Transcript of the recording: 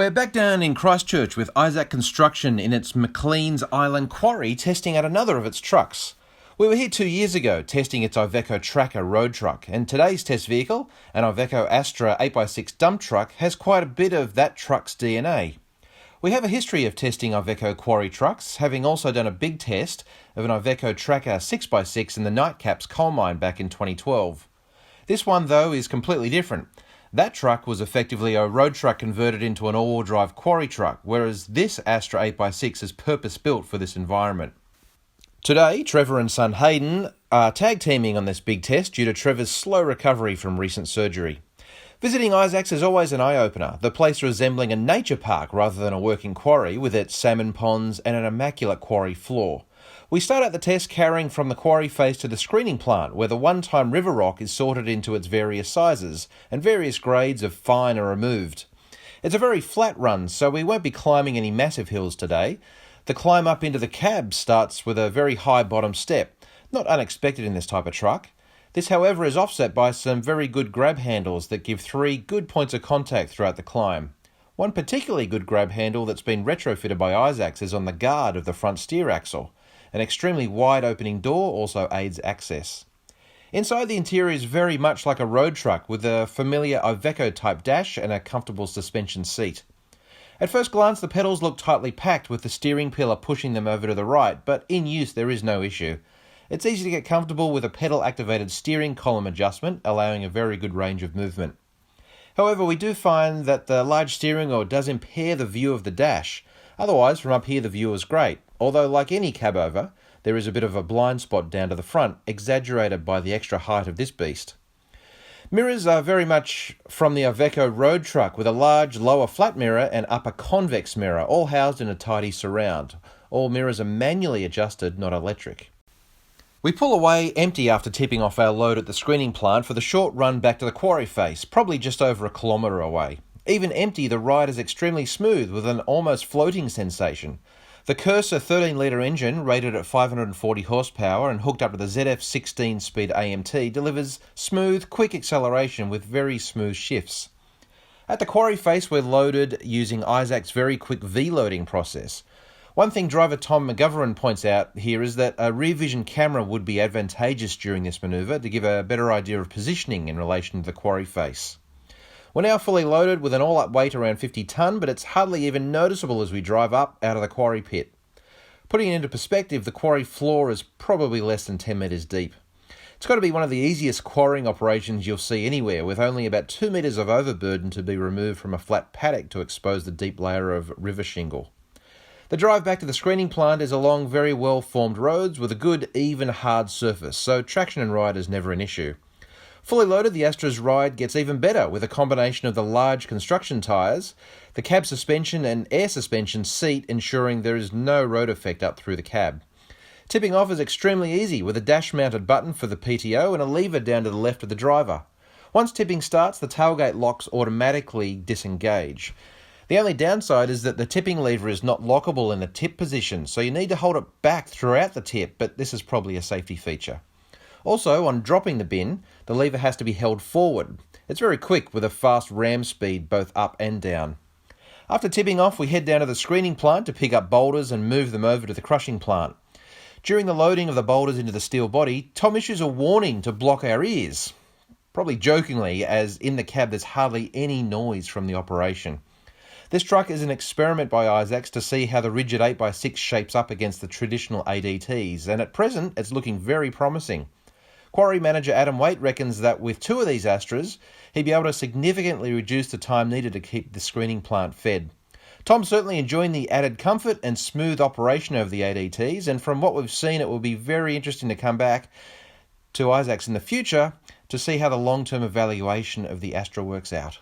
We're back down in Christchurch with Isaac Construction in its McLean's Island quarry testing out another of its trucks. We were here 2 years ago testing its IVECO Tracker road truck, and today's test vehicle, an IVECO-ASTRA 8x6 dump truck, has quite a bit of that truck's DNA. We have a history of testing IVECO quarry trucks, having also done a big test of an IVECO Tracker 6x6 in the Nightcaps coal mine back in 2012. This one, though, is completely different. That truck was effectively a road truck converted into an all-wheel drive quarry truck, whereas this Astra 8x6 is purpose-built for this environment. Today, Trevor and son Hayden are tag-teaming on this big test due to Trevor's slow recovery from recent surgery. Visiting Isaac's is always an eye-opener, the place resembling a nature park rather than a working quarry with its salmon ponds and an immaculate quarry floor. We start out the test carrying from the quarry face to the screening plant, where the one-time river rock is sorted into its various sizes, and various grades of fine are removed. It's a very flat run, so we won't be climbing any massive hills today. The climb up into the cab starts with a very high bottom step, not unexpected in this type of truck. This, however, is offset by some very good grab handles that give 3 good points of contact throughout the climb. One particularly good grab handle that's been retrofitted by Isaac's is on the guard of the front steer axle. An extremely wide opening door also aids access. Inside, the interior is very much like a road truck with a familiar IVECO type dash and a comfortable suspension seat. At first glance, the pedals look tightly packed with the steering pillar pushing them over to the right, but in use there is no issue. It's easy to get comfortable with a pedal activated steering column adjustment, allowing a very good range of movement. However, we do find that the large steering wheel does impair the view of the dash. Otherwise, from up here the view is great, although like any cab over, there is a bit of a blind spot down to the front, exaggerated by the extra height of this beast. Mirrors are very much from the IVECO road truck, with a large lower flat mirror and upper convex mirror, all housed in a tidy surround. All mirrors are manually adjusted, not electric. We pull away empty after tipping off our load at the screening plant for the short run back to the quarry face, probably just over 1 kilometre away. Even empty, the ride is extremely smooth with an almost floating sensation. The Cursor 13-litre engine, rated at 540 horsepower and hooked up to the ZF 16-speed AMT, delivers smooth, quick acceleration with very smooth shifts. At the quarry face, we're loaded using Isaac's very quick V-loading process. One thing driver Tom McGovern points out here is that a rear vision camera would be advantageous during this manoeuvre to give a better idea of positioning in relation to the quarry face. We're now fully loaded with an all-up weight around 50 tonne, but it's hardly even noticeable as we drive up out of the quarry pit. Putting it into perspective, the quarry floor is probably less than 10 metres deep. It's got to be one of the easiest quarrying operations you'll see anywhere, with only about 2 metres of overburden to be removed from a flat paddock to expose the deep layer of river shingle. The drive back to the screening plant is along very well-formed roads with a good, even, hard surface, so traction and ride is never an issue. Fully loaded, the Astra's ride gets even better with a combination of the large construction tyres, the cab suspension and air suspension seat ensuring there is no road effect up through the cab. Tipping off is extremely easy with a dash-mounted button for the PTO and a lever down to the left of the driver. Once tipping starts, the tailgate locks automatically disengage. The only downside is that the tipping lever is not lockable in the tip position, so you need to hold it back throughout the tip, but this is probably a safety feature. Also, on dropping the bin, the lever has to be held forward. It's very quick with a fast ram speed both up and down. After tipping off, we head down to the screening plant to pick up boulders and move them over to the crushing plant. During the loading of the boulders into the steel body, Tom issues a warning to block our ears. Probably jokingly, as in the cab there's hardly any noise from the operation. This truck is an experiment by Isaac's to see how the rigid 8x6 shapes up against the traditional ADTs, and at present it's looking very promising. Quarry manager Adam Waite reckons that with 2 of these Astras, he'd be able to significantly reduce the time needed to keep the screening plant fed. Tom's certainly enjoying the added comfort and smooth operation of the ADTs, and from what we've seen, it will be very interesting to come back to Isaac's in the future to see how the long-term evaluation of the Astra works out.